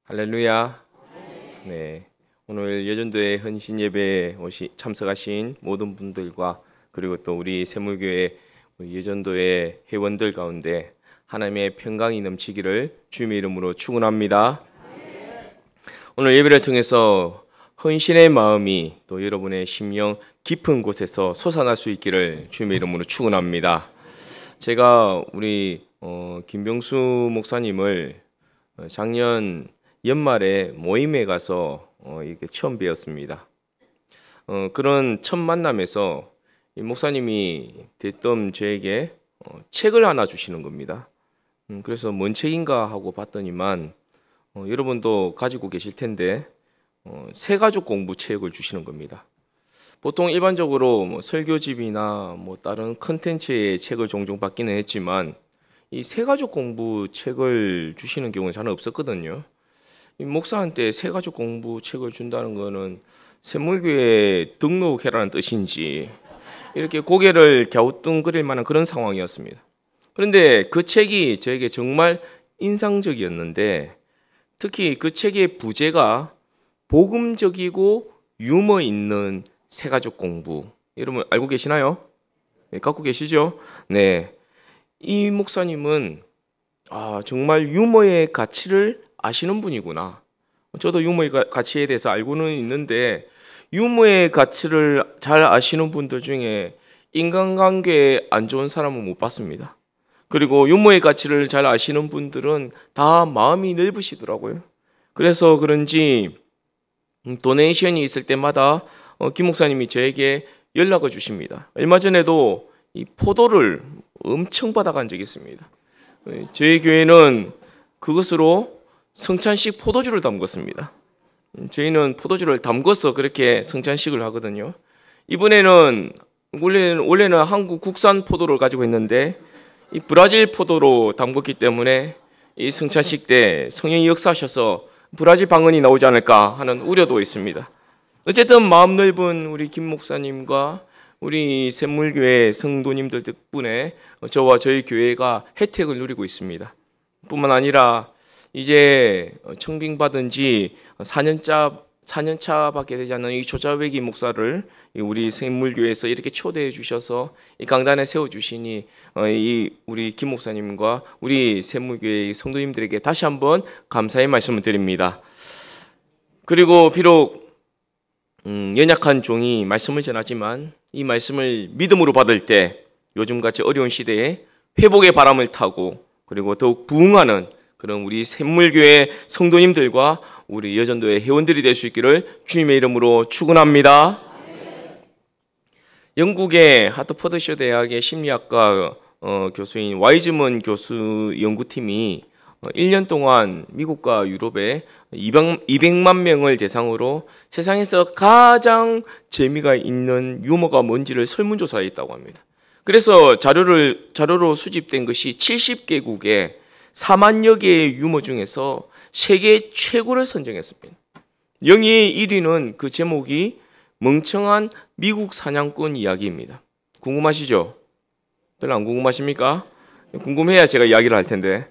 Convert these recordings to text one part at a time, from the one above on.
할렐루야. 네. 오늘 예전도의 헌신 예배에 참석하신 모든 분들과 그리고 또 우리 샘물교회 예전도의 회원들 가운데 하나님의 평강이 넘치기를 주님의 이름으로 축원합니다. 오늘 예배를 통해서 헌신의 마음이 또 여러분의 심령 깊은 곳에서 솟아날 수 있기를 주님의 이름으로 축원합니다. 제가 우리 김병수 목사님을 작년 연말에 모임에 가서 이렇게 처음 뵈었습니다. 그런 첫 만남에서 이 목사님이 대뜸 저에게 책을 하나 주시는 겁니다. 그래서 뭔 책인가 하고 봤더니만 여러분도 가지고 계실 텐데 새가족 공부 책을 주시는 겁니다. 보통 일반적으로 설교집이나 다른 컨텐츠의 책을 종종 받기는 했지만 이 새가족 공부 책을 주시는 경우는 잘 없었거든요. 이 목사한테 새가족 공부 책을 준다는 거는 샘물교회에 등록해라는 뜻인지 이렇게 고개를 갸우뚱거릴 만한 그런 상황이었습니다. 그런데 그 책이 저에게 정말 인상적이었는데 특히 그 책의 부제가 복음적이고 유머 있는 새가족 공부. 여러분 알고 계시나요? 네, 갖고 계시죠? 네. 이 목사님은 정말 유머의 가치를 아시는 분이구나. 저도 유머의 가치에 대해서 알고는 있는데 유머의 가치를 잘 아시는 분들 중에 인간관계에 안 좋은 사람은 못 봤습니다. 그리고 유머의 가치를 잘 아시는 분들은 다 마음이 넓으시더라고요. 그래서 그런지 도네이션이 있을 때마다 김 목사님이 저에게 연락을 주십니다. 얼마 전에도 이 포도를 엄청 받아간 적이 있습니다. 저희 교회는 그것으로 성찬식 포도주를 담궜습니다. 저희는 포도주를 담궈서 그렇게 성찬식을 하거든요. 이번에는 원래는 한국 국산 포도를 가지고 있는데 이 브라질 포도로 담궜기 때문에 이 성찬식 때 성령이 역사하셔서 브라질 방언이 나오지 않을까 하는 우려도 있습니다. 어쨌든 마음 넓은 우리 김 목사님과 우리 샘물교회 성도님들 덕분에 저와 저희 교회가 혜택을 누리고 있습니다. 뿐만 아니라 이제 청빙받은 지 4년차밖에 되지 않는 이 조자외기 목사를 우리 샘물교회에서 이렇게 초대해 주셔서 이 강단에 세워주시니 이 우리 김 목사님과 우리 샘물교회 성도님들에게 다시 한번 감사의 말씀을 드립니다. 그리고 비록 연약한 종이 말씀을 전하지만 이 말씀을 믿음으로 받을 때 요즘같이 어려운 시대에 회복의 바람을 타고 그리고 더욱 부흥하는 그런 우리 샘물교회 성도님들과 우리 여전도의 회원들이 될 수 있기를 주님의 이름으로 축원합니다. 영국의 하트퍼드셔 대학의 심리학과 교수인 와이즈먼 교수 연구팀이 1년 동안 미국과 유럽에 200만 명을 대상으로 세상에서 가장 재미가 있는 유머가 뭔지를 설문조사했다고 합니다. 그래서 자료로 수집된 것이 70개국의 4만여 개의 유머 중에서 세계 최고를 선정했습니다. 영예의 1위는 그 제목이 멍청한 미국 사냥꾼 이야기입니다. 궁금하시죠? 별로 안 궁금하십니까? 궁금해야 제가 이야기를 할 텐데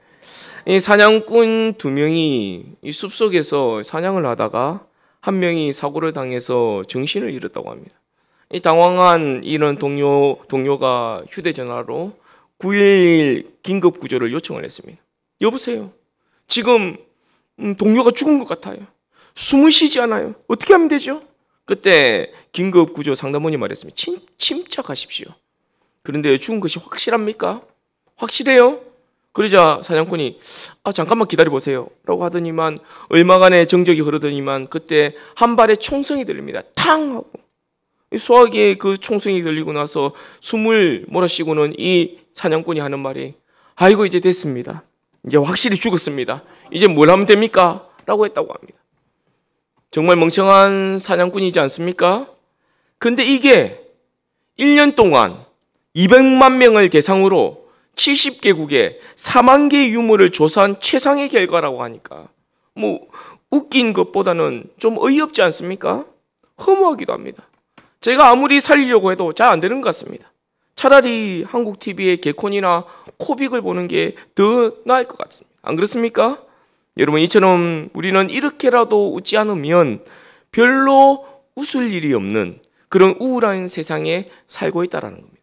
이 사냥꾼 2명이 이 숲속에서 사냥을 하다가 한 명이 사고를 당해서 정신을 잃었다고 합니다. 이 당황한 이런 동료가 휴대전화로 911 긴급 구조를 요청을 했습니다. 여보세요. 지금 동료가 죽은 것 같아요. 숨을 쉬지 않아요. 어떻게 하면 되죠? 그때 긴급 구조 상담원이 말했습니다. 침착하십시오. 그런데 죽은 것이 확실합니까? 확실해요? 그러자 사냥꾼이 잠깐만 기다려보세요 라고 하더니만 얼마간의 정적이 흐르더니만 그때 한 발의 총성이 들립니다. 탕 하고 소화기에 그 총성이 들리고 나서 숨을 몰아쉬고는 이 사냥꾼이 하는 말이 아이고 이제 됐습니다. 이제 확실히 죽었습니다. 이제 뭘 하면 됩니까? 라고 했다고 합니다. 정말 멍청한 사냥꾼이지 않습니까? 근데 이게 1년 동안 200만 명을 대상으로 70개국에 4만 개의 유머를 조사한 최상의 결과라고 하니까 웃긴 것보다는 좀 어이없지 않습니까? 허무하기도 합니다. 제가 아무리 살리려고 해도 잘 안 되는 것 같습니다. 차라리 한국 TV의 개콘이나 코빅을 보는 게 더 나을 것 같습니다. 안 그렇습니까? 여러분, 이처럼 우리는 이렇게라도 웃지 않으면 별로 웃을 일이 없는 그런 우울한 세상에 살고 있다는 겁니다.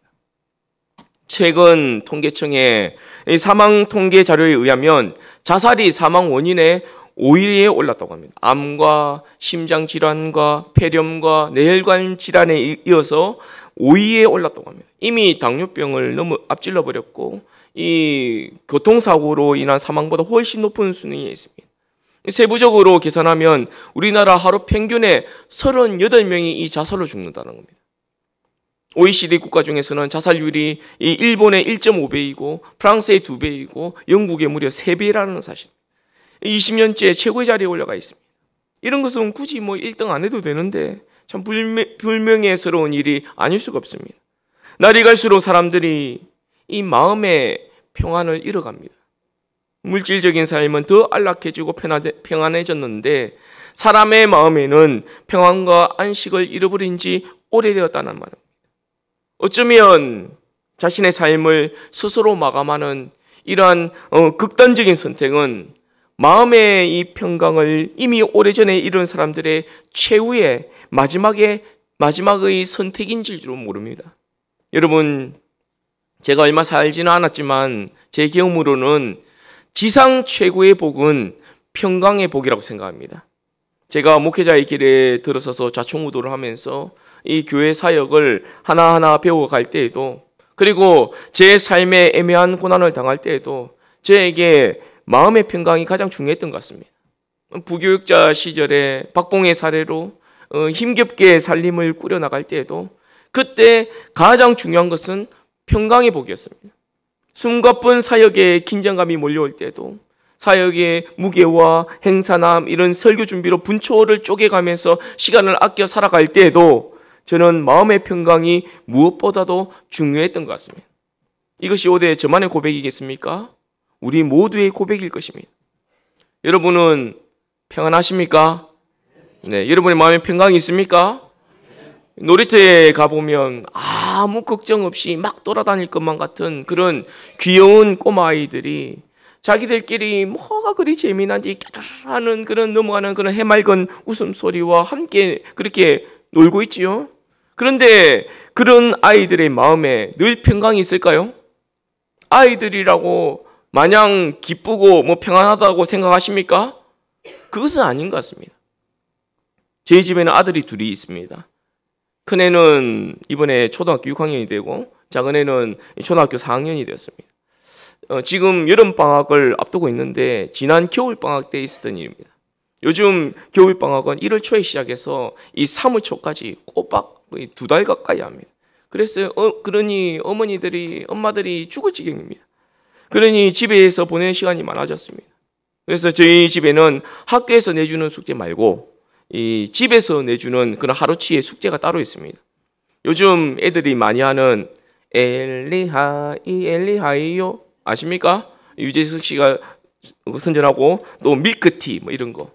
최근 통계청의 사망 통계 자료에 의하면 자살이 사망 원인의 5위에 올랐다고 합니다. 암과 심장질환과 폐렴과 뇌혈관 질환에 이어서 5위에 올랐다고 합니다. 이미 당뇨병을 너무 앞질러 버렸고 이 교통사고로 인한 사망보다 훨씬 높은 순위에 있습니다. 세부적으로 계산하면 우리나라 하루 평균에 38명이 이 자살로 죽는다는 겁니다. OECD 국가 중에서는 자살률이 일본의 1.5배이고 프랑스의 2배이고 영국의 무려 3배라는 사실. 20년째 최고의 자리에 올라가 있습니다. 이런 것은 굳이 1등 안 해도 되는데 참 불명예스러운 일이 아닐 수가 없습니다. 날이 갈수록 사람들이 이 마음의 평안을 잃어갑니다. 물질적인 삶은 더 안락해지고 평안해졌는데 사람의 마음에는 평안과 안식을 잃어버린 지 오래되었다는 말입니다. 어쩌면 자신의 삶을 스스로 마감하는 이러한 극단적인 선택은 마음의 이 평강을 이미 오래전에 이룬 사람들의 최후의 마지막의 선택인지도 모릅니다. 여러분, 제가 얼마 살지는 않았지만 제 경험으로는 지상 최고의 복은 평강의 복이라고 생각합니다. 제가 목회자의 길에 들어서서 좌충우돌을 하면서 이 교회 사역을 하나하나 배워갈 때에도, 그리고 제 삶에 애매한 고난을 당할 때에도 저에게 마음의 평강이 가장 중요했던 것 같습니다. 부교육자 시절에 박봉의 사례로 힘겹게 살림을 꾸려나갈 때에도 그때 가장 중요한 것은 평강의 복이었습니다. 숨가쁜 사역에 긴장감이 몰려올 때도 사역의 무게와 행사남 이런 설교 준비로 분초를 쪼개가면서 시간을 아껴 살아갈 때에도 저는 마음의 평강이 무엇보다도 중요했던 것 같습니다. 이것이 오대 저만의 고백이겠습니까? 우리 모두의 고백일 것입니다. 여러분은 평안하십니까? 네, 여러분의 마음에 평강이 있습니까? 놀이터에 가보면 아무 걱정 없이 막 돌아다닐 것만 같은 그런 귀여운 꼬마아이들이 자기들끼리 뭐가 그리 재미난지 하는 그런 넘어가는 그런 해맑은 웃음소리와 함께 그렇게 놀고 있지요. 그런데 그런 아이들의 마음에 늘 평강이 있을까요? 아이들이라고 마냥 기쁘고 평안하다고 생각하십니까? 그것은 아닌 것 같습니다. 저희 집에는 아들이 둘이 있습니다. 큰애는 이번에 초등학교 6학년이 되고 작은애는 초등학교 4학년이 되었습니다. 지금 여름방학을 앞두고 있는데 지난 겨울방학 때 있었던 일입니다. 요즘 겨울방학은 1월 초에 시작해서 이 3월 초까지 꼬박 2달 가까이 합니다. 그래서 그러니 엄마들이 죽을 지경입니다. 그러니 집에서 보내는 시간이 많아졌습니다. 그래서 저희 집에는 학교에서 내주는 숙제 말고 이 집에서 내주는 그런 하루치의 숙제가 따로 있습니다. 요즘 애들이 많이 하는 엘리하이요 아십니까? 유재석 씨가 선전하고 또 밀크티 이런 거.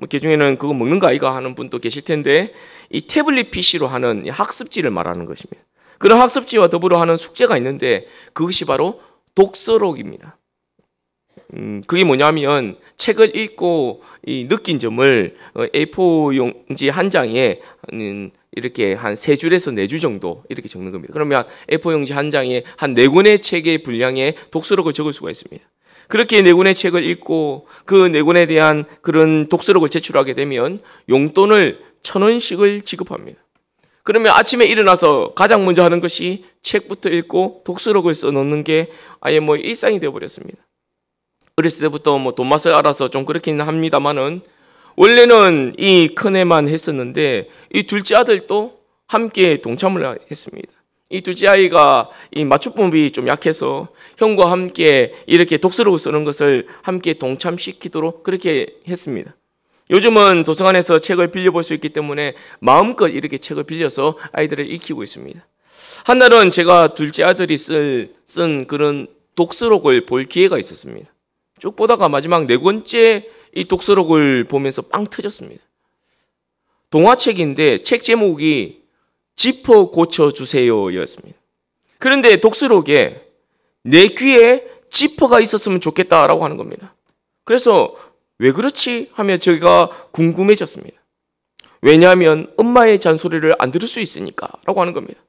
개중에는 그거 먹는 거 아이가 하는 분도 계실 텐데 이 태블릿 PC로 하는 학습지를 말하는 것입니다. 그런 학습지와 더불어 하는 숙제가 있는데 그것이 바로 독서록입니다. 그게 뭐냐면 책을 읽고 이 느낀 점을 A4 용지 한 장에 이렇게 한 3줄에서 4줄 정도 이렇게 적는 겁니다. 그러면 A4 용지 한 장에 한 4권의 책의 분량의 독서록을 적을 수가 있습니다. 그렇게 4권의 책을 읽고 그 4권에 대한 그런 독서록을 제출하게 되면 용돈을 1,000원씩을 지급합니다. 그러면 아침에 일어나서 가장 먼저 하는 것이 책부터 읽고 독서록을 써놓는 게 아예 일상이 되어버렸습니다. 어렸을 때부터 돈 맛을 알아서 좀 그렇긴 합니다만은 원래는 이 큰애만 했었는데 이 둘째 아들도 함께 동참을 했습니다. 이 둘째 아이가 이 맞춤법이 좀 약해서 형과 함께 이렇게 독서록을 쓰는 것을 함께 동참시키도록 그렇게 했습니다. 요즘은 도서관에서 책을 빌려볼 수 있기 때문에 마음껏 이렇게 책을 빌려서 아이들을 익히고 있습니다. 한날은 제가 둘째 아들이 쓴 그런 독서록을 볼 기회가 있었습니다. 쭉 보다가 마지막 4권째 이 독서록을 보면서 빵 터졌습니다. 동화책인데 책 제목이 지퍼 고쳐주세요 였습니다. 그런데 독서록에 내 귀에 지퍼가 있었으면 좋겠다라고 하는 겁니다. 그래서 왜 그렇지? 하며 제가 궁금해졌습니다. 왜냐하면 엄마의 잔소리를 안 들을 수 있으니까 라고 하는 겁니다.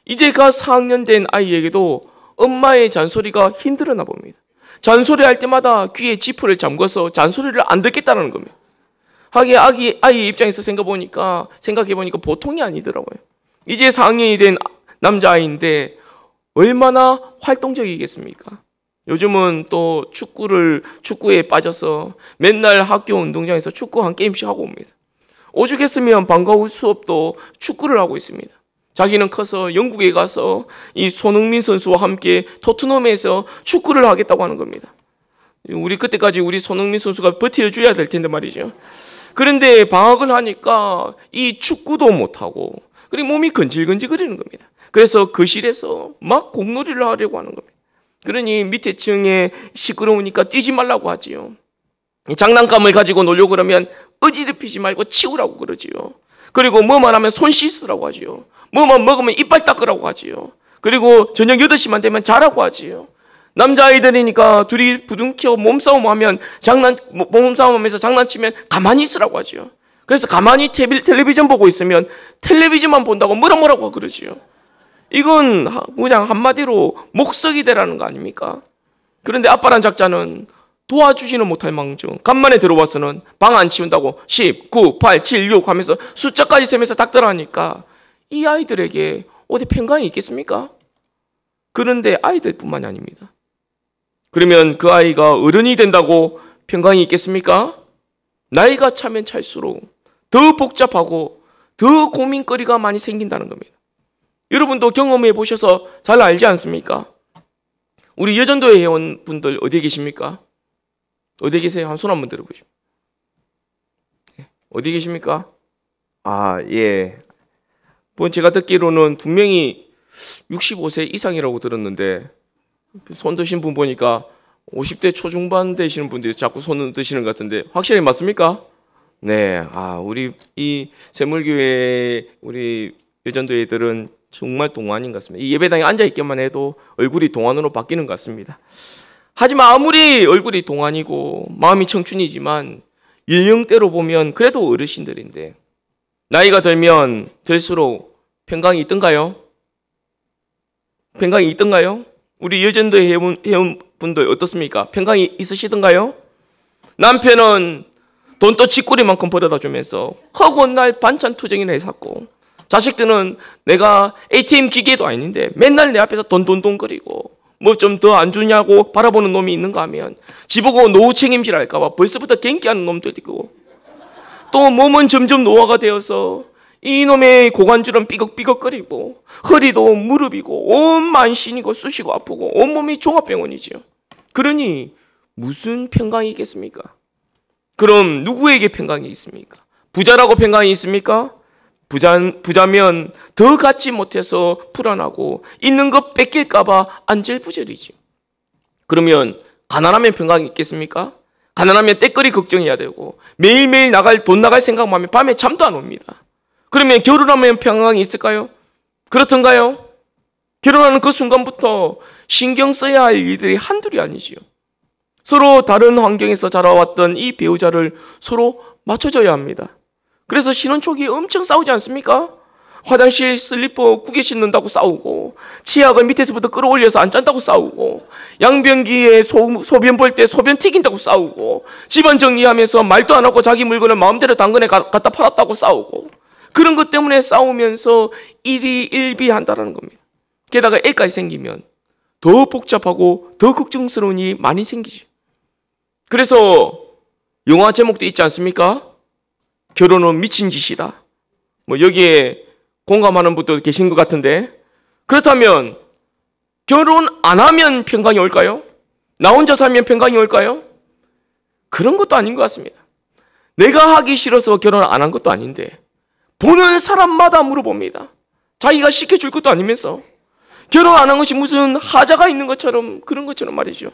이제가 4학년 된 아이에게도 엄마의 잔소리가 힘들었나 봅니다. 잔소리할 때마다 귀에 지퍼를 잠궈서 잔소리를 안 듣겠다는 겁니다. 하기에 아이의 입장에서 생각해보니까 보통이 아니더라고요. 이제 4학년이 된 남자아이인데 얼마나 활동적이겠습니까? 요즘은 또 축구에 빠져서 맨날 학교 운동장에서 축구 한 게임씩 하고 옵니다. 오죽했으면 방과 후 수업도 축구를 하고 있습니다. 자기는 커서 영국에 가서 이 손흥민 선수와 함께 토트넘에서 축구를 하겠다고 하는 겁니다. 우리 그때까지 우리 손흥민 선수가 버텨줘야 될 텐데 말이죠. 그런데 방학을 하니까 이 축구도 못하고 그리고 몸이 건질건질거리는 겁니다. 그래서 거실에서 막 공놀이를 하려고 하는 겁니다. 그러니 밑에 층에 시끄러우니까 뛰지 말라고 하지요. 장난감을 가지고 놀려고 그러면 어지럽히지 말고 치우라고 그러지요. 그리고 뭐만 하면 손 씻으라고 하지요. 뭐만 먹으면 이빨 닦으라고 하지요. 그리고 저녁 8시만 되면 자라고 하지요. 남자아이들이니까 둘이 부둥켜 몸싸움하면 몸싸움하면서 장난치면 가만히 있으라고 하지요. 그래서 가만히 텔레비전 보고 있으면 텔레비전만 본다고 뭐라고 그러지요. 이건 그냥 한마디로 목석이 되라는 거 아닙니까? 그런데 아빠란 작자는 도와주지는 못할 망정 간만에 들어와서는 방 안 치운다고 10, 9, 8, 7, 6 하면서 숫자까지 세면서 닥달하니까 이 아이들에게 어디 평강이 있겠습니까? 그런데 아이들뿐만이 아닙니다. 그러면 그 아이가 어른이 된다고 평강이 있겠습니까? 나이가 차면 찰수록 더 복잡하고 더 고민거리가 많이 생긴다는 겁니다. 여러분도 경험해 보셔서 잘 알지 않습니까? 우리 여전도의 회원분들 어디에 계십니까? 어디 계세요? 한 손 한번 들어보시죠. 어디 계십니까? 아, 예. 제가 듣기로는 분명히 65세 이상이라고 들었는데 손 드신 분 보니까 50대 초중반 되시는 분들이 자꾸 손을 드시는 것 같은데 확실히 맞습니까? 네. 우리 이 새물교회 우리 여전도 애들은 정말 동안인 것 같습니다. 이 예배당에 앉아있기만 해도 얼굴이 동안으로 바뀌는 것 같습니다. 하지만 아무리 얼굴이 동안이고 마음이 청춘이지만 연령대로 보면 그래도 어르신들인데 나이가 들면 들수록 평강이 있던가요? 평강이 있던가요? 우리 여전도 회원분들 어떻습니까? 평강이 있으시던가요? 남편은 돈도 쥐꼬리만큼 벌어다 주면서 허구한 날 반찬 투정이나 해샀고 자식들은 내가 ATM 기계도 아닌데 맨날 내 앞에서 돈거리고 뭐 좀 더 안 주냐고 바라보는 놈이 있는가 하면 지보고 노후 책임질 할까봐 벌써부터 갱기하는 놈들도 있고 또 몸은 점점 노화가 되어서 이놈의 고관절은 삐걱삐걱거리고 허리도 무릎이고 온 만신이고 쑤시고 아프고 온몸이 종합병원이지요. 그러니 무슨 평강이 있겠습니까? 그럼 누구에게 평강이 있습니까? 부자라고 평강이 있습니까? 부자면 더 갖지 못해서 불안하고 있는 것 뺏길까봐 안절부절이지. 그러면 가난하면 평강이 있겠습니까? 가난하면 떼거리 걱정해야 되고 매일매일 돈 나갈 생각만 하면 밤에 잠도 안 옵니다. 그러면 결혼하면 평강이 있을까요? 그렇던가요? 결혼하는 그 순간부터 신경 써야 할 일들이 한둘이 아니지요. 서로 다른 환경에서 자라왔던 이 배우자를 서로 맞춰줘야 합니다. 그래서 신혼 초기에 엄청 싸우지 않습니까? 화장실 슬리퍼 구겨 신는다고 싸우고 치약을 밑에서부터 끌어올려서 안 짠다고 싸우고 양변기에 소변 볼 때 소변 튀긴다고 싸우고 집안 정리하면서 말도 안 하고 자기 물건을 마음대로 당근에 갖다 팔았다고 싸우고 그런 것 때문에 싸우면서 일희일비한다는 겁니다. 게다가 애까지 생기면 더 복잡하고 더 걱정스러운 일이 많이 생기죠. 그래서 영화 제목도 있지 않습니까? 결혼은 미친 짓이다. 여기에 공감하는 분도 계신 것 같은데 그렇다면 결혼 안 하면 평강이 올까요? 나 혼자 살면 평강이 올까요? 그런 것도 아닌 것 같습니다. 내가 하기 싫어서 결혼 안 한 것도 아닌데 보는 사람마다 물어봅니다. 자기가 시켜줄 것도 아니면서 결혼 안 한 것이 무슨 하자가 있는 것처럼 그런 것처럼 말이죠.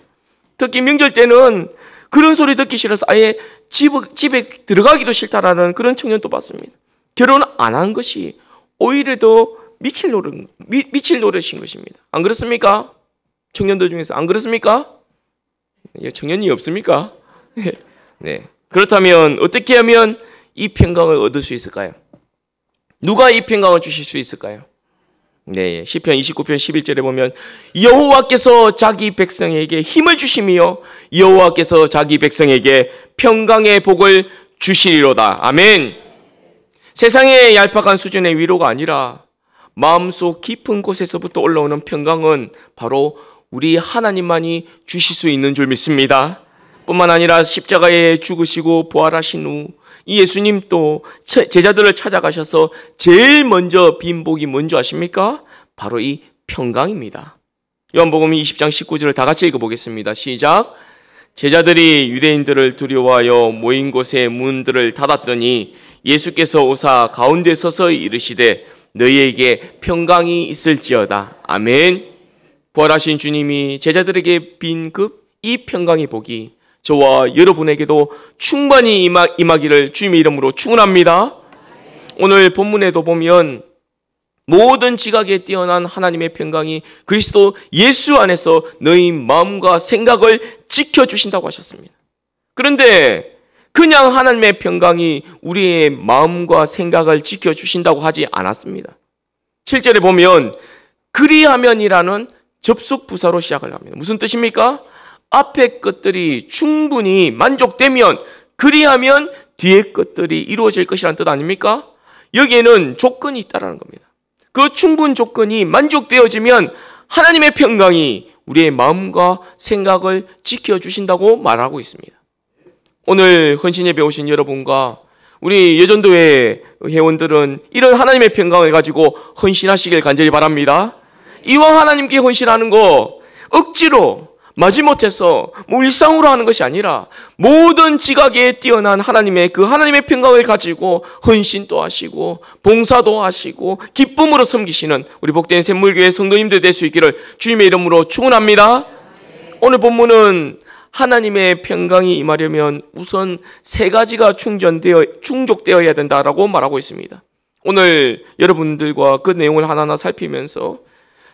특히 명절 때는 그런 소리 듣기 싫어서 아예 집에 들어가기도 싫다라는 그런 청년도 봤습니다. 결혼 안 한 것이 오히려 더 미칠 노릇인 것입니다. 안 그렇습니까? 청년들 중에서 안 그렇습니까? 청년이 없습니까? 네. 그렇다면 어떻게 하면 이 평강을 얻을 수 있을까요? 누가 이 평강을 주실 수 있을까요? 네, 시편 29편 11절에 보면 여호와께서 자기 백성에게 힘을 주시며 여호와께서 자기 백성에게 평강의 복을 주시리로다. 아멘. 세상의 얄팍한 수준의 위로가 아니라 마음속 깊은 곳에서부터 올라오는 평강은 바로 우리 하나님만이 주실 수 있는 줄 믿습니다. 뿐만 아니라 십자가에 죽으시고 부활하신 후 이 예수님 또 제자들을 찾아가셔서 제일 먼저 빈 복이 뭔지 아십니까? 바로 이 평강입니다. 요한복음 20장 19절을 다 같이 읽어보겠습니다. 시작. 제자들이 유대인들을 두려워하여 모인 곳에 문들을 닫았더니 예수께서 오사 가운데 서서 이르시되 너희에게 평강이 있을지어다. 아멘. 부활하신 주님이 제자들에게 빈 이 평강의 복이 저와 여러분에게도 충만히 임하기를 주님의 이름으로 축원합니다. 오늘 본문에도 보면 모든 지각에 뛰어난 하나님의 평강이 그리스도 예수 안에서 너희 마음과 생각을 지켜주신다고 하셨습니다. 그런데 그냥 하나님의 평강이 우리의 마음과 생각을 지켜주신다고 하지 않았습니다. 7절에 보면 그리하면이라는 접속 부사로 시작을 합니다. 무슨 뜻입니까? 앞에 것들이 충분히 만족되면 그리하면 뒤에 것들이 이루어질 것이라는 뜻 아닙니까? 여기에는 조건이 있다는 겁니다. 그 충분 조건이 만족되어지면 하나님의 평강이 우리의 마음과 생각을 지켜주신다고 말하고 있습니다. 오늘 헌신예배 오신 여러분과 우리 예전도회 회원들은 이런 하나님의 평강을 가지고 헌신하시길 간절히 바랍니다. 이왕 하나님께 헌신하는 거 억지로 마지못해서 일상으로 하는 것이 아니라 모든 지각에 뛰어난 하나님의 하나님의 평강을 가지고 헌신도 하시고 봉사도 하시고 기쁨으로 섬기시는 우리 복된 샘물교회 성도님들 될 수 있기를 주님의 이름으로 축원합니다. 오늘 본문은 하나님의 평강이 임하려면 우선 세 가지가 충족되어야 된다라고 말하고 있습니다. 오늘 여러분들과 그 내용을 하나하나 살피면서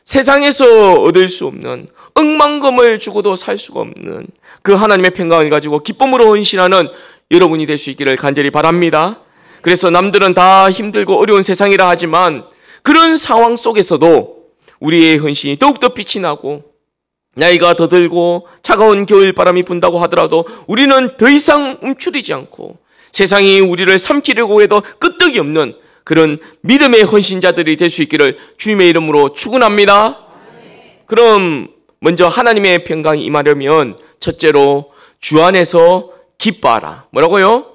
세상에서 얻을 수 없는 억만금을 주고도 살 수가 없는 그 하나님의 평강을 가지고 기쁨으로 헌신하는 여러분이 될 수 있기를 간절히 바랍니다. 그래서 남들은 다 힘들고 어려운 세상이라 하지만 그런 상황 속에서도 우리의 헌신이 더욱더 빛이 나고 나이가 더 들고 차가운 겨울바람이 분다고 하더라도 우리는 더 이상 움츠리지 않고 세상이 우리를 삼키려고 해도 끄떡이 없는 그런 믿음의 헌신자들이 될 수 있기를 주님의 이름으로 축원합니다. 그럼 먼저 하나님의 평강이 임하려면 첫째로 주 안에서 기뻐하라. 뭐라고요?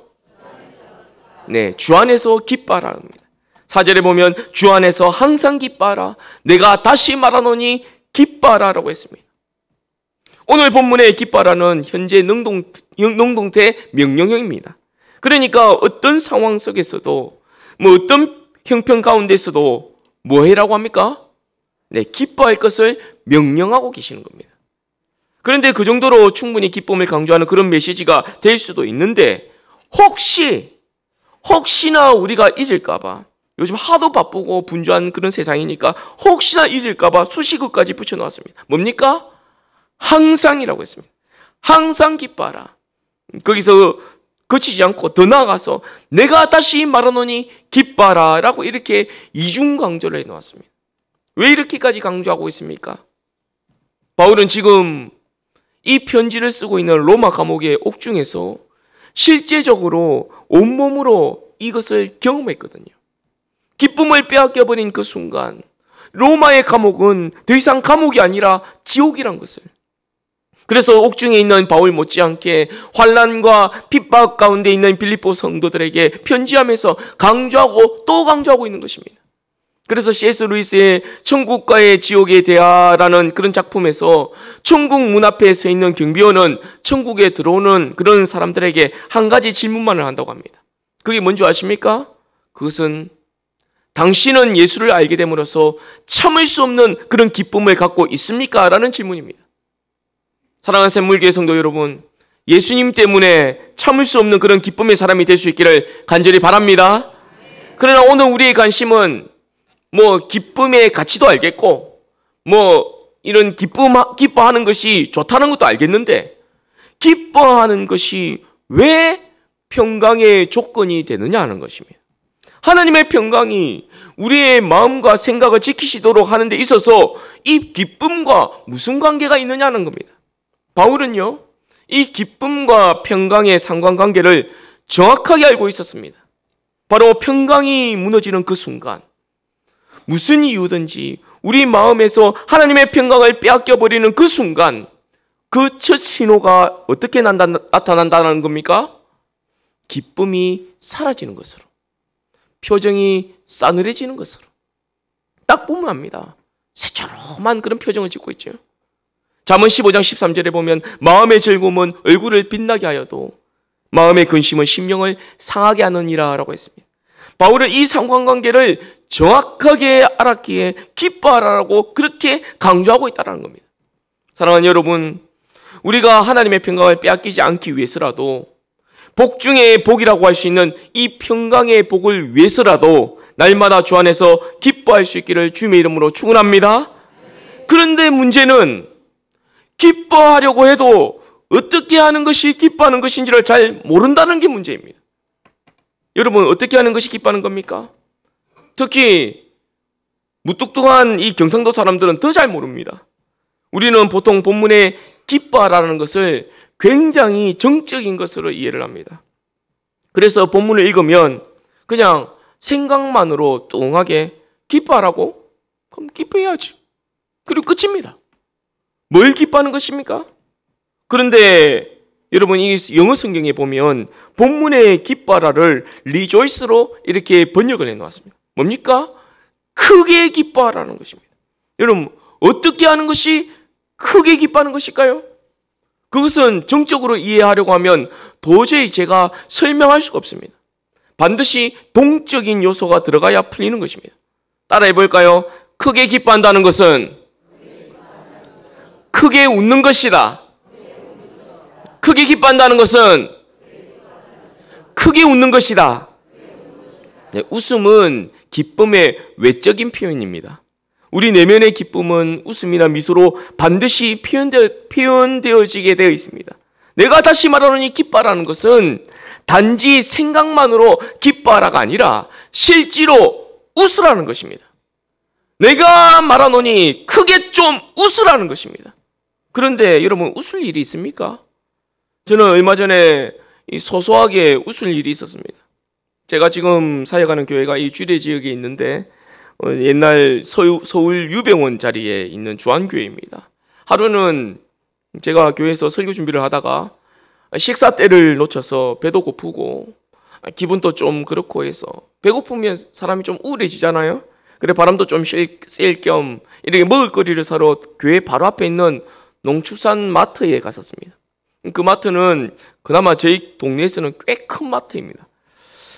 네, 주 안에서 기뻐하라 합니다. 4절에 보면 주 안에서 항상 기뻐하라. 내가 다시 말하노니 기뻐하라라고 했습니다. 오늘 본문의 기뻐하라는 현재 능동태 명령형입니다. 그러니까 어떤 상황 속에서도 어떤 형편 가운데서도 뭐 해라고 합니까? 네, 기뻐할 것을 명령하고 계시는 겁니다. 그런데 그 정도로 충분히 기쁨을 강조하는 그런 메시지가 될 수도 있는데 혹시나 우리가 잊을까봐 요즘 하도 바쁘고 분주한 그런 세상이니까 혹시나 잊을까봐 수식어까지 붙여놓았습니다. 뭡니까? 항상이라고 했습니다. 항상 기뻐하라. 거기서 거치지 않고 더 나아가서 내가 다시 말하노니 기뻐하라 라고 이렇게 이중 강조를 해놓았습니다. 왜 이렇게까지 강조하고 있습니까? 바울은 지금 이 편지를 쓰고 있는 로마 감옥의 옥중에서 실제적으로 온몸으로 이것을 경험했거든요. 기쁨을 빼앗겨버린 그 순간 로마의 감옥은 더 이상 감옥이 아니라 지옥이란 것을, 그래서 옥중에 있는 바울 못지않게 환난과 핍박 가운데 있는 빌립보 성도들에게 편지하면서 강조하고 또 강조하고 있는 것입니다. 그래서 C.S. 루이스의 천국과의 지옥의 대화라는 그런 작품에서 천국 문 앞에 서 있는 경비원은 천국에 들어오는 그런 사람들에게 한 가지 질문만을 한다고 합니다. 그게 뭔지 아십니까? 그것은 당신은 예수를 알게 됨으로써 참을 수 없는 그런 기쁨을 갖고 있습니까? 라는 질문입니다. 사랑하는 샘물교회 성도 여러분, 예수님 때문에 참을 수 없는 그런 기쁨의 사람이 될 수 있기를 간절히 바랍니다. 그러나 오늘 우리의 관심은 기쁨의 가치도 알겠고 이런 기뻐하는 것이 좋다는 것도 알겠는데 기뻐하는 것이 왜 평강의 조건이 되느냐 하는 것입니다. 하나님의 평강이 우리의 마음과 생각을 지키시도록 하는 데 있어서 이 기쁨과 무슨 관계가 있느냐는 겁니다. 바울은요, 이 기쁨과 평강의 상관관계를 정확하게 알고 있었습니다. 바로 평강이 무너지는 그 순간, 무슨 이유든지 우리 마음에서 하나님의 평강을 빼앗겨버리는 그 순간, 그 첫 신호가 어떻게 나타난다는 겁니까? 기쁨이 사라지는 것으로, 표정이 싸늘해지는 것으로. 딱 보면 압니다. 새초롬한 그런 표정을 짓고 있죠. 잠언 15장 13절에 보면 마음의 즐거움은 얼굴을 빛나게 하여도 마음의 근심은 심령을 상하게 하느니라 라고 했습니다. 바울은 이 상관관계를 정확하게 알았기에 기뻐하라고 그렇게 강조하고 있다는 겁니다. 사랑하는 여러분, 우리가 하나님의 평강을 빼앗기지 않기 위해서라도, 복 중에 복이라고 할 수 있는 이 평강의 복을 위해서라도 날마다 주 안에서 기뻐할 수 있기를 주님의 이름으로 축원합니다. 그런데 문제는 기뻐하려고 해도 어떻게 하는 것이 기뻐하는 것인지를 잘 모른다는 게 문제입니다. 여러분, 어떻게 하는 것이 기뻐하는 겁니까? 특히 무뚝뚝한 이 경상도 사람들은 더 잘 모릅니다. 우리는 보통 본문에 기뻐하라는 것을 굉장히 정적인 것으로 이해를 합니다. 그래서 본문을 읽으면 그냥 생각만으로 뚱하게 기뻐하라고? 그럼 기뻐해야지. 그리고 끝입니다. 뭘 기뻐하는 것입니까? 그런데 여러분, 이 영어 성경에 보면 본문의 기뻐하라를 rejoice로 이렇게 번역을 해놓았습니다. 뭡니까? 크게 기뻐하라는 것입니다. 여러분, 어떻게 하는 것이 크게 기뻐하는 것일까요? 그것은 정적으로 이해하려고 하면 도저히 제가 설명할 수가 없습니다. 반드시 동적인 요소가 들어가야 풀리는 것입니다. 따라해 볼까요? 크게 기뻐한다는 것은 크게 웃는 것이다. 크게 기뻐한다는 것은 크게 웃는 것이다. 네, 웃음은 기쁨의 외적인 표현입니다. 우리 내면의 기쁨은 웃음이나 미소로 반드시 표현되어지게 되어 있습니다. 내가 다시 말하노니 기뻐하라는 것은 단지 생각만으로 기뻐하라가 아니라 실제로 웃으라는 것입니다. 내가 말하노니 크게 좀 웃으라는 것입니다. 그런데 여러분, 웃을 일이 있습니까? 저는 얼마 전에 소소하게 웃을 일이 있었습니다. 제가 지금 사역하는 교회가 이 주례 지역에 있는데 옛날 서울 유병원 자리에 있는 주안교회입니다. 하루는 제가 교회에서 설교 준비를 하다가 식사 때를 놓쳐서 배도 고프고 기분도 좀 그렇고 해서, 배고프면 사람이 좀 우울해지잖아요. 그래 바람도 좀 쐴 겸 이렇게 먹을거리를 사러 교회 바로 앞에 있는 농축산 마트에 갔었습니다. 그 마트는 그나마 저희 동네에서는 꽤 큰 마트입니다.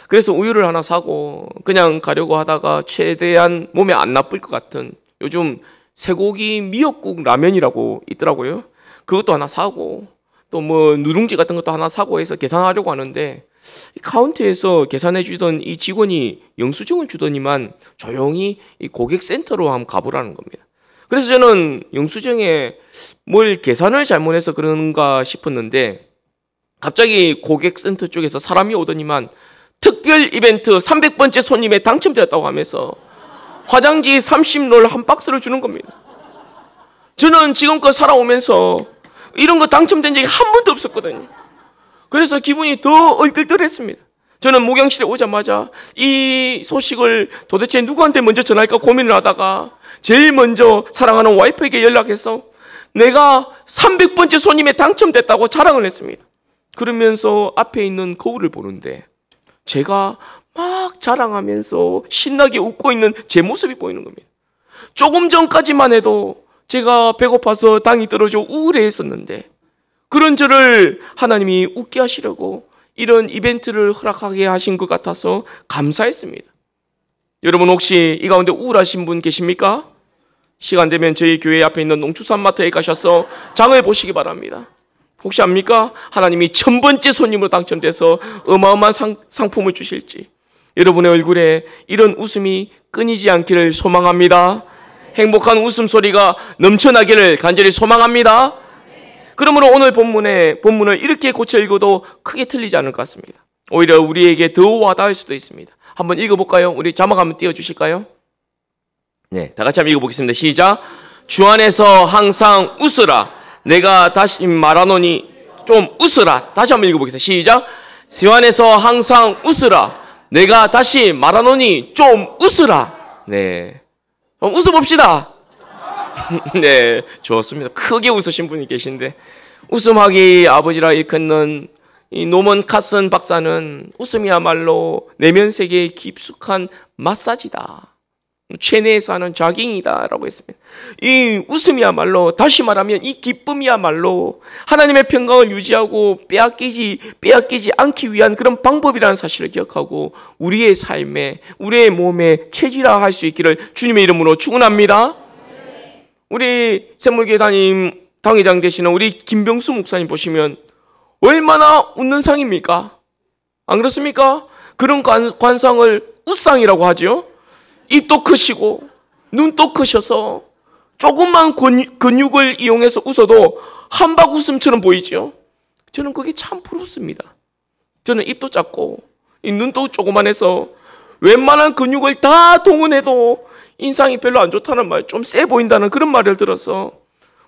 그래서 우유를 하나 사고 그냥 가려고 하다가 최대한 몸에 안 나쁠 것 같은 요즘 쇠고기 미역국 라면이라고 있더라고요. 그것도 하나 사고 또 뭐 누룽지 같은 것도 하나 사고 해서 계산하려고 하는데, 카운터에서 계산해 주던 이 직원이 영수증을 주더니만 조용히 이 고객센터로 한번 가보라는 겁니다. 그래서 저는 영수증에 뭘 계산을 잘못해서 그런가 싶었는데 갑자기 고객센터 쪽에서 사람이 오더니만 특별 이벤트 300번째 손님에 당첨되었다고 하면서 화장지 30롤 한 박스를 주는 겁니다. 저는 지금껏 살아오면서 이런 거 당첨된 적이 한 번도 없었거든요. 그래서 기분이 더 얼떨떨했습니다. 저는 목양실에 오자마자 이 소식을 도대체 누구한테 먼저 전할까 고민을 하다가 제일 먼저 사랑하는 와이프에게 연락해서 내가 300번째 손님에 당첨됐다고 자랑을 했습니다. 그러면서 앞에 있는 거울을 보는데 제가 막 자랑하면서 신나게 웃고 있는 제 모습이 보이는 겁니다. 조금 전까지만 해도 제가 배고파서 당이 떨어져 우울해했었는데 그런 저를 하나님이 웃게 하시려고 이런 이벤트를 허락하게 하신 것 같아서 감사했습니다. 여러분, 혹시 이 가운데 우울하신 분 계십니까? 시간 되면 저희 교회 앞에 있는 농축산마트에 가셔서 장을 보시기 바랍니다. 혹시 압니까? 하나님이 1000번째 손님으로 당첨돼서 어마어마한 상품을 주실지. 여러분의 얼굴에 이런 웃음이 끊이지 않기를 소망합니다. 행복한 웃음소리가 넘쳐나기를 간절히 소망합니다. 그러므로 오늘 본문을 이렇게 고쳐 읽어도 크게 틀리지 않을 것 같습니다. 오히려 우리에게 더 와닿을 수도 있습니다. 한번 읽어볼까요? 우리 자막 한번 띄워주실까요? 네, 다 같이 한번 읽어보겠습니다. 시작. 주 안에서 항상 웃으라. 내가 다시 말하노니 좀 웃으라. 다시 한번 읽어보겠습니다. 시작. 주 안에서 항상 웃으라. 내가 다시 말하노니 좀 웃으라. 네, 좀 웃어봅시다. 네, 좋습니다. 크게 웃으신 분이 계신데, 웃음하기 아버지라 일컫는 이 노먼 카슨 박사는 웃음이야말로 내면 세계의 깊숙한 마사지다. 체내에서 하는 자깅이다 라고 했습니다. 이 웃음이야말로, 다시 말하면 이 기쁨이야말로 하나님의 평강을 유지하고 빼앗기지 않기 위한 그런 방법이라는 사실을 기억하고 우리의 삶에, 우리의 몸에 체질화할 수 있기를 주님의 이름으로 축원합니다. 우리 샘물교회 당회장 되시는 우리 김병수 목사님 보시면 얼마나 웃는 상입니까? 안 그렇습니까? 그런 관상을 웃상이라고 하죠. 입도 크시고 눈도 크셔서 조금만 근육을 이용해서 웃어도 한박 웃음처럼 보이죠. 저는 그게 참 부럽습니다. 저는 입도 작고 눈도 조그만해서 웬만한 근육을 다 동원해도 인상이 별로 안 좋다는 말, 좀 세 보인다는 그런 말을 들어서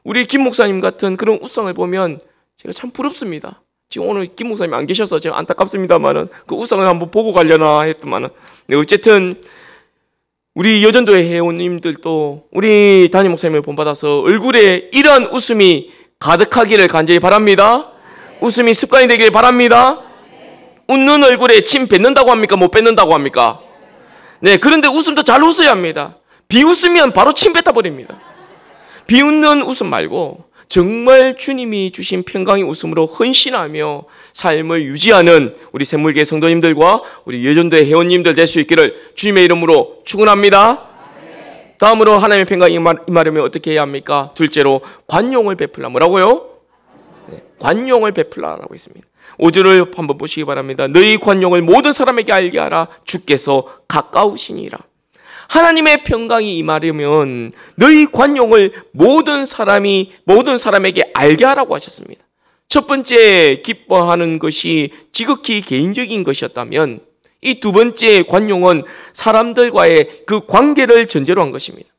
우리 김 목사님 같은 그런 웃상을 보면 제가 참 부럽습니다. 지금 오늘 김 목사님 안 계셔서 제가 안타깝습니다만은 그 웃상을 한번 보고 가려나 했더만은, 네, 어쨌든 우리 여전도의 회원님들도 우리 담임 목사님을 본받아서 얼굴에 이런 웃음이 가득하기를 간절히 바랍니다. 웃음이 습관이 되길 바랍니다. 웃는 얼굴에 침 뱉는다고 합니까? 못 뱉는다고 합니까? 네, 그런데 웃음도 잘 웃어야 합니다. 비웃으면 바로 침 뱉어버립니다. 비웃는 웃음 말고 정말 주님이 주신 평강의 웃음으로 헌신하며 삶을 유지하는 우리 샘물교회 성도님들과 우리 여전도의 회원님들 될 수 있기를 주님의 이름으로 축원합니다. 다음으로 하나님의 평강이 임하려면 어떻게 해야 합니까? 둘째로 관용을 베풀라. 뭐라고요? 네, 관용을 베풀라라고 있습니다. 5절을 한번 보시기 바랍니다. 너희 관용을 모든 사람에게 알게 하라. 주께서 가까우시니라. 하나님의 평강이 임하려면 너희 관용을 모든 사람에게 알게 하라고 하셨습니다. 첫 번째 기뻐하는 것이 지극히 개인적인 것이었다면 이 두 번째 관용은 사람들과의 그 관계를 전제로 한 것입니다.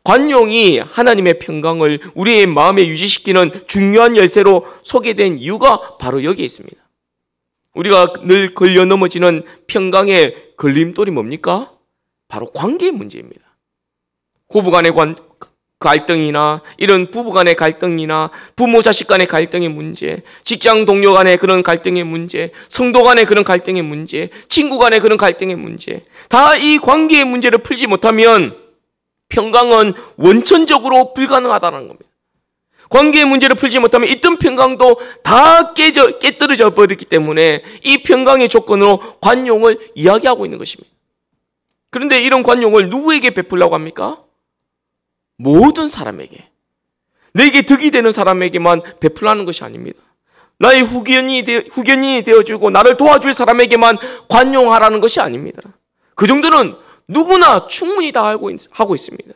관용이 하나님의 평강을 우리의 마음에 유지시키는 중요한 열쇠로 소개된 이유가 바로 여기에 있습니다. 우리가 늘 걸려 넘어지는 평강의 걸림돌이 뭡니까? 바로 관계의 문제입니다. 고부간의 갈등이나 이런 부부간의 갈등이나 부모 자식 간의 갈등의 문제, 직장 동료 간의 그런 갈등의 문제, 성도 간의 그런 갈등의 문제, 친구 간의 그런 갈등의 문제, 다 이 관계의 문제를 풀지 못하면 평강은 원천적으로 불가능하다는 겁니다. 관계의 문제를 풀지 못하면 있던 평강도 다 깨뜨려져 버렸기 때문에 이 평강의 조건으로 관용을 이야기하고 있는 것입니다. 그런데 이런 관용을 누구에게 베풀라고 합니까? 모든 사람에게. 내게 득이 되는 사람에게만 베풀라는 것이 아닙니다. 나의 후견인이 되어주고 나를 도와줄 사람에게만 관용하라는 것이 아닙니다. 그 정도는 누구나 충분히 다 하고 있습니다.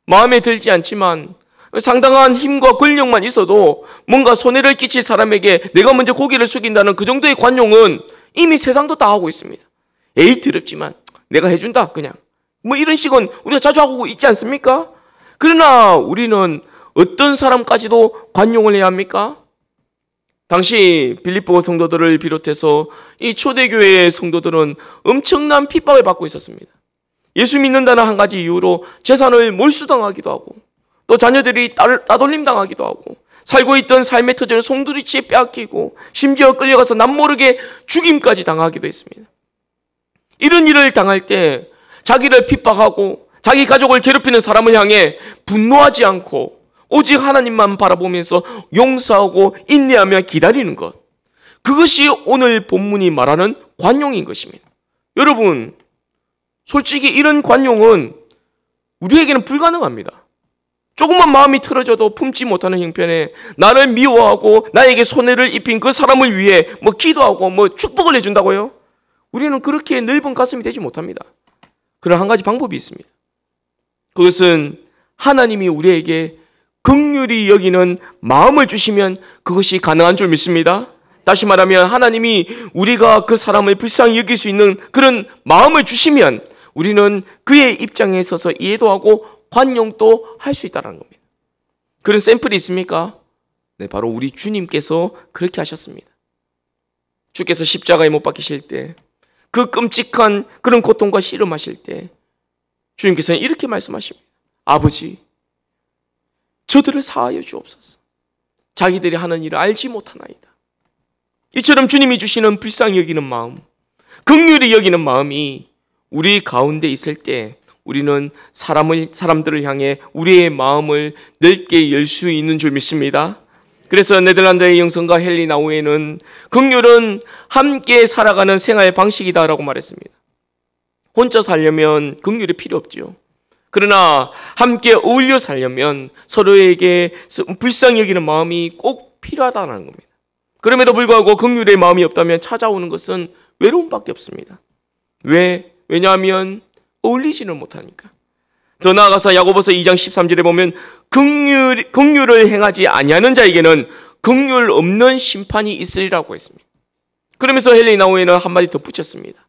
마음에 들지 않지만 상당한 힘과 권력만 있어도 뭔가 손해를 끼칠 사람에게 내가 먼저 고개를 숙인다는 그 정도의 관용은 이미 세상도 다 하고 있습니다. 에이 더럽지만 내가 해준다 그냥 뭐 이런 식은 우리가 자주 하고 있지 않습니까? 그러나 우리는 어떤 사람까지도 관용을 해야 합니까? 당시 빌립보 성도들을 비롯해서 이 초대교회의 성도들은 엄청난 핍박을 받고 있었습니다. 예수 믿는다는 한 가지 이유로 재산을 몰수당하기도 하고 또 자녀들이 따돌림 당하기도 하고 살고 있던 삶의 터전을 송두리째 빼앗기고 심지어 끌려가서 남모르게 죽임까지 당하기도 했습니다. 이런 일을 당할 때 자기를 핍박하고 자기 가족을 괴롭히는 사람을 향해 분노하지 않고 오직 하나님만 바라보면서 용서하고 인내하며 기다리는 것, 그것이 오늘 본문이 말하는 관용인 것입니다. 여러분, 솔직히 이런 관용은 우리에게는 불가능합니다. 조금만 마음이 틀어져도 품지 못하는 형편에 나를 미워하고 나에게 손해를 입힌 그 사람을 위해 뭐 기도하고 뭐 축복을 해준다고요? 우리는 그렇게 넓은 가슴이 되지 못합니다. 그런 한 가지 방법이 있습니다. 그것은 하나님이 우리에게 긍휼히 여기는 마음을 주시면 그것이 가능한 줄 믿습니다. 다시 말하면 하나님이 우리가 그 사람을 불쌍히 여길 수 있는 그런 마음을 주시면 우리는 그의 입장에 서서 이해도 하고 관용도 할 수 있다는 겁니다. 그런 샘플이 있습니까? 네, 바로 우리 주님께서 그렇게 하셨습니다. 주께서 십자가에 못 박히실 때, 그 끔찍한 그런 고통과 씨름하실 때 주님께서는 이렇게 말씀하십니다. 아버지, 저들을 사하여 주옵소서. 자기들이 하는 일을 알지 못하나이다. 이처럼 주님이 주시는 불쌍히 여기는 마음, 긍휼히 여기는 마음이 우리 가운데 있을 때 우리는 사람들을 향해 우리의 마음을 넓게 열 수 있는 줄 믿습니다. 그래서 네덜란드의 영성가 헨리 나우에는 긍휼은 함께 살아가는 생활 방식이다라고 말했습니다. 혼자 살려면 긍휼이 필요 없죠. 그러나 함께 어울려 살려면 서로에게 불쌍히 여기는 마음이 꼭 필요하다는 겁니다. 그럼에도 불구하고 긍휼의 마음이 없다면 찾아오는 것은 외로움밖에 없습니다. 왜냐하면 어울리지는 못하니까. 더 나아가서 야고보서 2장 13절에 보면 긍휼을 행하지 아니하는 자에게는 긍휼 없는 심판이 있으리라고 했습니다. 그러면서 헨리 나우에는 한마디 더 붙였습니다.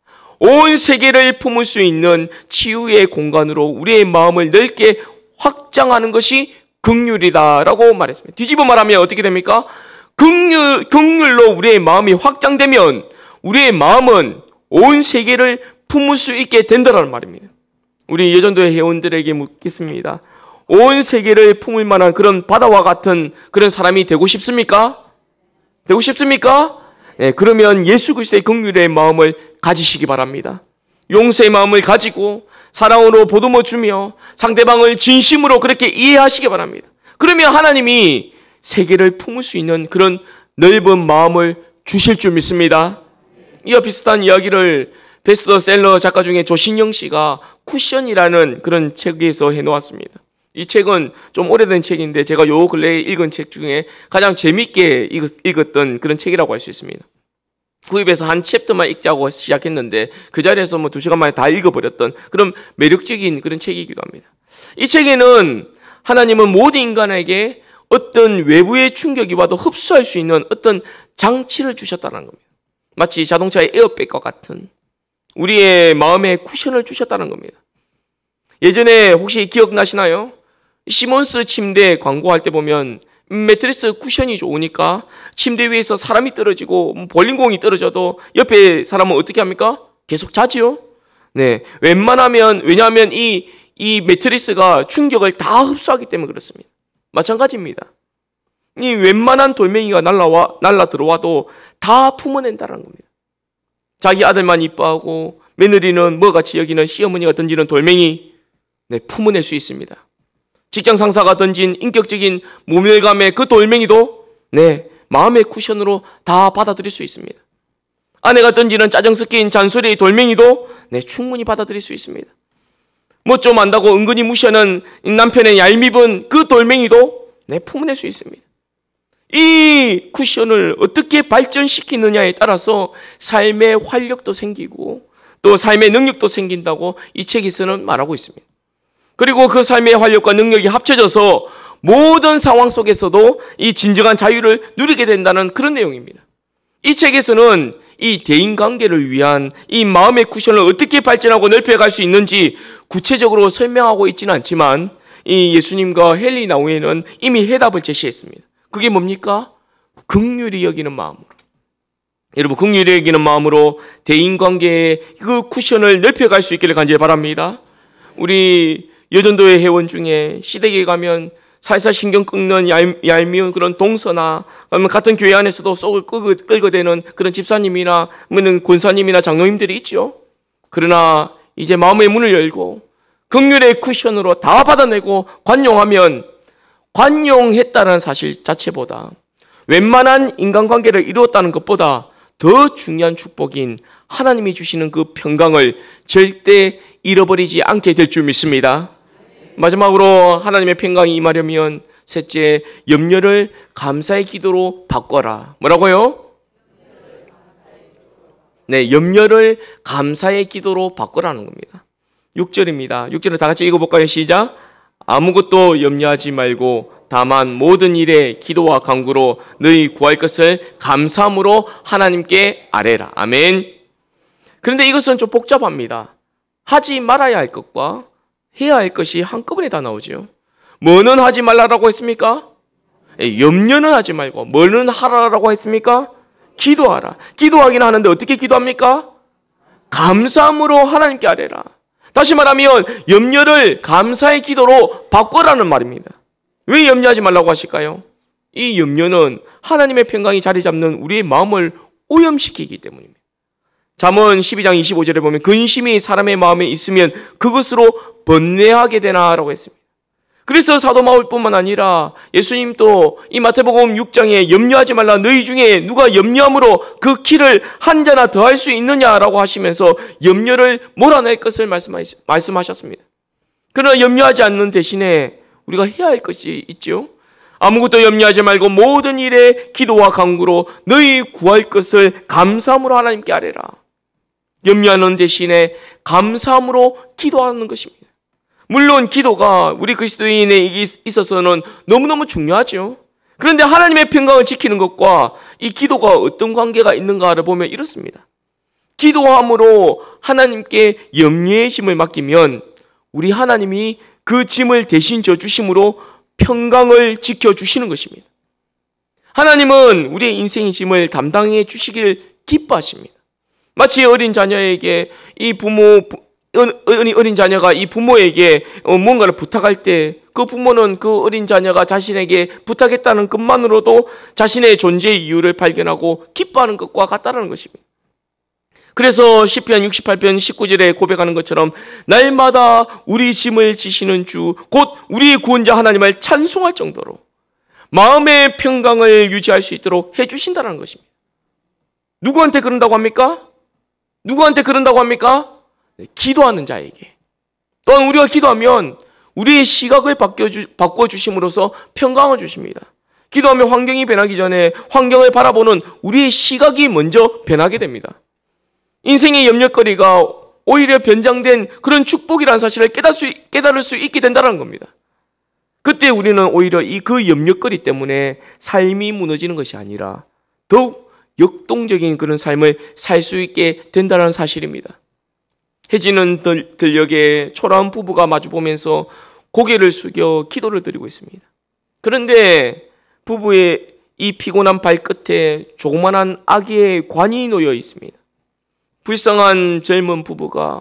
온 세계를 품을 수 있는 치유의 공간으로 우리의 마음을 넓게 확장하는 것이 긍휼이다라고 말했습니다. 뒤집어 말하면 어떻게 됩니까? 긍휼로 우리의 마음이 확장되면 우리의 마음은 온 세계를 품을 수 있게 된다는 말입니다. 우리 예전도의 회원들에게 묻겠습니다. 온 세계를 품을 만한 그런 바다와 같은 그런 사람이 되고 싶습니까? 되고 싶습니까? 네, 그러면 예수 그리스도의 긍휼의 마음을 가지시기 바랍니다. 용서의 마음을 가지고 사랑으로 보듬어 주며 상대방을 진심으로 그렇게 이해하시기 바랍니다. 그러면 하나님이 세계를 품을 수 있는 그런 넓은 마음을 주실 줄 믿습니다. 이와 비슷한 이야기를 베스트셀러 작가 중에 조신영 씨가 쿠션이라는 그런 책에서 해놓았습니다. 이 책은 좀 오래된 책인데 제가 요 근래에 읽은 책 중에 가장 재밌게 읽었던 그런 책이라고 할 수 있습니다. 구입해서 한 챕터만 읽자고 시작했는데 그 자리에서 2시간 만에 다 읽어버렸던 그런 매력적인 그런 책이기도 합니다. 이 책에는 하나님은 모든 인간에게 어떤 외부의 충격이 와도 흡수할 수 있는 어떤 장치를 주셨다는 겁니다. 마치 자동차의 에어백과 같은 우리의 마음에 쿠션을 주셨다는 겁니다. 예전에 혹시 기억나시나요? 시몬스 침대 광고할 때 보면 매트리스 쿠션이 좋으니까 침대 위에서 사람이 떨어지고 볼링공이 떨어져도 옆에 사람은 어떻게 합니까? 계속 자지요. 네, 왜냐하면 이 매트리스가 충격을 다 흡수하기 때문에 그렇습니다. 마찬가지입니다. 이 웬만한 돌멩이가 날라 들어와도 다 품어낸다는 겁니다. 자기 아들만 이뻐하고 며느리는 뭐같이 여기는 시어머니가 던지는 돌멩이, 네, 품어낼 수 있습니다. 직장 상사가 던진 인격적인 모멸감의 그 돌멩이도 네, 마음의 쿠션으로 다 받아들일 수 있습니다. 아내가 던지는 짜증 섞인 잔소리의 돌멩이도 네, 충분히 받아들일 수 있습니다. 뭐 좀 안다고 은근히 무시하는 남편의 얄밉은 그 돌멩이도 네, 품어낼 수 있습니다. 이 쿠션을 어떻게 발전시키느냐에 따라서 삶의 활력도 생기고 또 삶의 능력도 생긴다고 이 책에서는 말하고 있습니다. 그리고 그 삶의 활력과 능력이 합쳐져서 모든 상황 속에서도 이 진정한 자유를 누리게 된다는 그런 내용입니다. 이 책에서는 이 대인관계를 위한 이 마음의 쿠션을 어떻게 발전하고 넓혀갈 수 있는지 구체적으로 설명하고 있지는 않지만 이 예수님과 헨리 나우에는 이미 해답을 제시했습니다. 그게 뭡니까? 긍휼히 여기는 마음으로. 여러분, 긍휼히 여기는 마음으로 대인관계의 그 쿠션을 넓혀갈 수 있기를 간절히 바랍니다. 우리 여전도의 회원 중에 시댁에 가면 살살 신경 끄는 얄미운 그런 동서나 같은 교회 안에서도 속을 끌고대는 그런 집사님이나 권사님이나 장로님들이 있죠. 그러나 이제 마음의 문을 열고 긍휼의 쿠션으로 다 받아내고 관용하면 관용했다는 사실 자체보다 웬만한 인간관계를 이루었다는 것보다 더 중요한 축복인 하나님이 주시는 그 평강을 절대 잃어버리지 않게 될 줄 믿습니다. 마지막으로 하나님의 평강이 임하려면 셋째, 염려를 감사의 기도로 바꿔라. 뭐라고요? 네, 염려를 감사의 기도로 바꿔라는 겁니다. 6절입니다. 6절을 다 같이 읽어볼까요? 시작. 아무것도 염려하지 말고 다만 모든 일에 기도와 간구로 너희 구할 것을 감사함으로 하나님께 아뢰라. 아멘. 그런데 이것은 좀 복잡합니다. 하지 말아야 할 것과 해야 할 것이 한꺼번에 다 나오죠. 뭐는 하지 말라라고 했습니까? 염려는 하지 말고 뭐는 하라라고 했습니까? 기도하라. 기도하긴 하는데 어떻게 기도합니까? 감사함으로 하나님께 아뢰라. 다시 말하면 염려를 감사의 기도로 바꿔라는 말입니다. 왜 염려하지 말라고 하실까요? 이 염려는 하나님의 평강이 자리 잡는 우리의 마음을 오염시키기 때문입니다. 잠언 12장 25절에 보면 근심이 사람의 마음에 있으면 그것으로 번뇌하게 되나라고 했습니다. 그래서 사도 바울뿐만 아니라 예수님도 이 마태복음 6장에 염려하지 말라. 너희 중에 누가 염려함으로 그 키를 한 자나 더할 수 있느냐라고 하시면서 염려를 몰아낼 것을 말씀하셨습니다. 그러나 염려하지 않는 대신에 우리가 해야 할 것이 있죠. 아무것도 염려하지 말고 모든 일에 기도와 간구로 너희 구할 것을 감사함으로 하나님께 아뢰라. 염려하는 대신에 감사함으로 기도하는 것입니다. 물론 기도가 우리 그리스도인에 있어서는 너무너무 중요하죠. 그런데 하나님의 평강을 지키는 것과 이 기도가 어떤 관계가 있는가를 보면 이렇습니다. 기도함으로 하나님께 염려의 짐을 맡기면 우리 하나님이 그 짐을 대신 져주심으로 평강을 지켜주시는 것입니다. 하나님은 우리의 인생의 짐을 담당해 주시길 기뻐하십니다. 마치 어린 자녀에게 어린 자녀가 이 부모에게 뭔가를 부탁할 때 그 부모는 그 어린 자녀가 자신에게 부탁했다는 것만으로도 자신의 존재의 이유를 발견하고 기뻐하는 것과 같다는 것입니다. 그래서 시편 68편 19절에 고백하는 것처럼 날마다 우리 짐을 지시는 주 곧 우리의 구원자 하나님을 찬송할 정도로 마음의 평강을 유지할 수 있도록 해주신다는 것입니다. 누구한테 그런다고 합니까? 누구한테 그런다고 합니까? 기도하는 자에게. 또한 우리가 기도하면 우리의 시각을 바꿔주심으로써 평강을 주십니다. 기도하면 환경이 변하기 전에 환경을 바라보는 우리의 시각이 먼저 변하게 됩니다. 인생의 염려거리가 오히려 변장된 그런 축복이라는 사실을 깨달을 수 있게 된다는 겁니다. 그때 우리는 오히려 그 염려거리 때문에 삶이 무너지는 것이 아니라 더욱 역동적인 그런 삶을 살 수 있게 된다는 사실입니다. 해지는 들녘에 초라한 부부가 마주보면서 고개를 숙여 기도를 드리고 있습니다. 그런데 부부의 이 피곤한 발끝에 조그만한 아기의 관이 놓여 있습니다. 불쌍한 젊은 부부가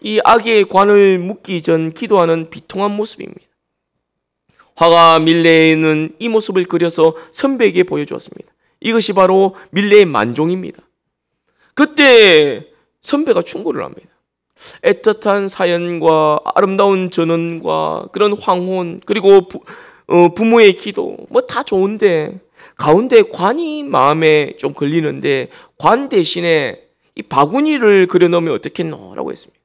이 아기의 관을 묻기 전 기도하는 비통한 모습입니다. 화가 밀레는 이 모습을 그려서 선배에게 보여주었습니다. 이것이 바로 밀레의 만종입니다. 그때 선배가 충고를 합니다. 애틋한 사연과 아름다운 전언과 그런 황혼 그리고 부모의 기도 뭐 다 좋은데 가운데 관이 마음에 좀 걸리는데 관 대신에 이 바구니를 그려놓으면 어떻겠노? 라고 했습니다.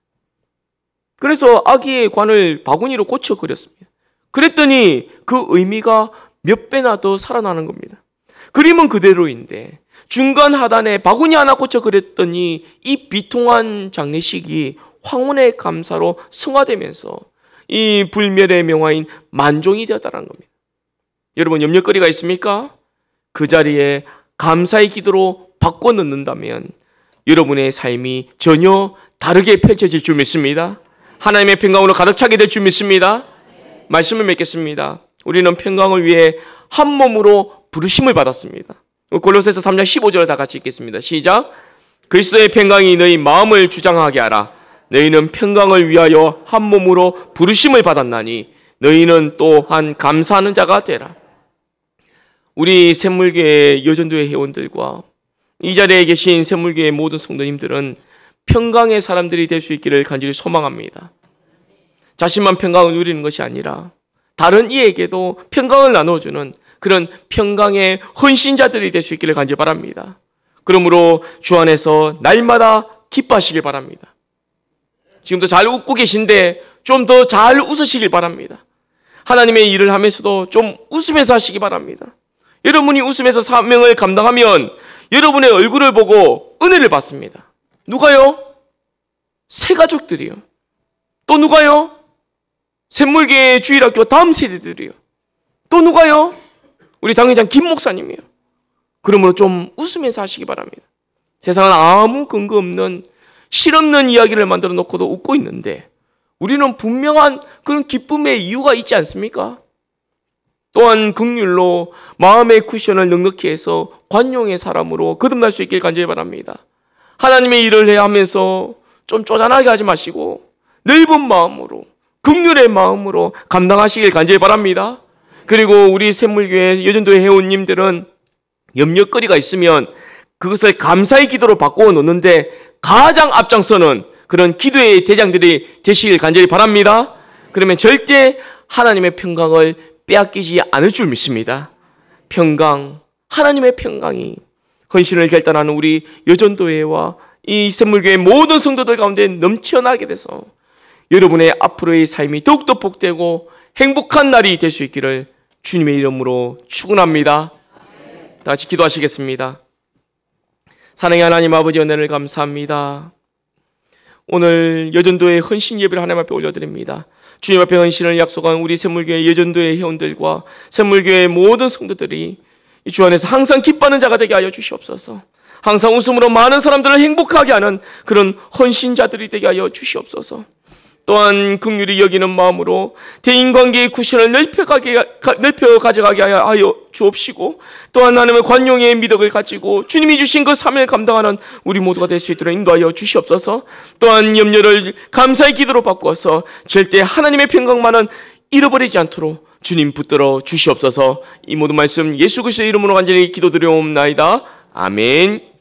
그래서 아기의 관을 바구니로 고쳐 그렸습니다. 그랬더니 그 의미가 몇 배나 더 살아나는 겁니다. 그림은 그대로인데 중간 하단에 바구니 하나 고쳐 그렸더니 이 비통한 장례식이 황혼의 감사로 승화되면서 이 불멸의 명화인 만종이 되었다는 겁니다. 여러분 염려거리가 있습니까? 그 자리에 감사의 기도로 바꿔 넣는다면 여러분의 삶이 전혀 다르게 펼쳐질 줄 믿습니다. 하나님의 평강으로 가득 차게 될 줄 믿습니다. 말씀을 맺겠습니다. 우리는 평강을 위해 한 몸으로 부르심을 받았습니다. 골로새서 3장 15절을 다 같이 읽겠습니다. 시작. 그리스도의 평강이 너희 마음을 주장하게 하라. 너희는 평강을 위하여 한 몸으로 부르심을 받았나니 너희는 또한 감사하는 자가 되라. 우리 샘물교회 여전도회 회원들과 이 자리에 계신 샘물교회 모든 성도님들은 평강의 사람들이 될 수 있기를 간절히 소망합니다. 자신만 평강을 누리는 것이 아니라 다른 이에게도 평강을 나눠주는 그런 평강의 헌신자들이 될 수 있기를 간절히 바랍니다. 그러므로 주 안에서 날마다 기뻐하시길 바랍니다. 지금도 잘 웃고 계신데 좀 더 잘 웃으시길 바랍니다. 하나님의 일을 하면서도 좀 웃으면서 하시기 바랍니다. 여러분이 웃으면서 사명을 감당하면 여러분의 얼굴을 보고 은혜를 받습니다. 누가요? 새 가족들이요. 또 누가요? 샘물교회 주일학교 다음 세대들이요. 또 누가요? 우리 당회장 김 목사님이요. 그러므로 좀 웃으면서 하시기 바랍니다. 세상은 아무 근거 없는 실없는 이야기를 만들어 놓고도 웃고 있는데 우리는 분명한 그런 기쁨의 이유가 있지 않습니까? 또한 긍휼로 마음의 쿠션을 넉넉히 해서 관용의 사람으로 거듭날 수 있길 간절히 바랍니다. 하나님의 일을 해야 하면서 좀 쪼잔하게 하지 마시고 넓은 마음으로 긍휼의 마음으로 감당하시길 간절히 바랍니다. 그리고 우리 샘물교회 여전도회 회원님들은 염려거리가 있으면 그것을 감사의 기도로 바꾸어 놓는데 가장 앞장서는 그런 기도의 대장들이 되시길 간절히 바랍니다. 그러면 절대 하나님의 평강을 빼앗기지 않을 줄 믿습니다. 평강, 하나님의 평강이 헌신을 결단하는 우리 여전도회와 이 샘물교회 모든 성도들 가운데 넘쳐나게 돼서 여러분의 앞으로의 삶이 더욱더 복되고 행복한 날이 될 수 있기를 주님의 이름으로 축원합니다. 다 같이 기도하시겠습니다. 사랑의 하나님 아버지, 은혜를 감사합니다. 오늘 여전도의 헌신 예배를 하나님 앞에 올려드립니다. 주님 앞에 헌신을 약속한 우리 샘물교회 여전도의 회원들과 샘물교회 모든 성도들이 이 주 안에서 항상 기뻐하는 자가 되게 하여 주시옵소서. 항상 웃음으로 많은 사람들을 행복하게 하는 그런 헌신자들이 되게 하여 주시옵소서. 또한 긍휼히 여기는 마음으로 대인관계의 쿠션을 넓혀 가져가게 하여 주옵시고, 또한 하나님의 관용의 미덕을 가지고 주님이 주신 그 사명을 감당하는 우리 모두가 될 수 있도록 인도하여 주시옵소서. 또한 염려를 감사의 기도로 바꾸어서 절대 하나님의 평강만은 잃어버리지 않도록 주님 붙들어 주시옵소서. 이 모든 말씀 예수 그리스도의 이름으로 간절히 기도드려옵나이다. 아멘.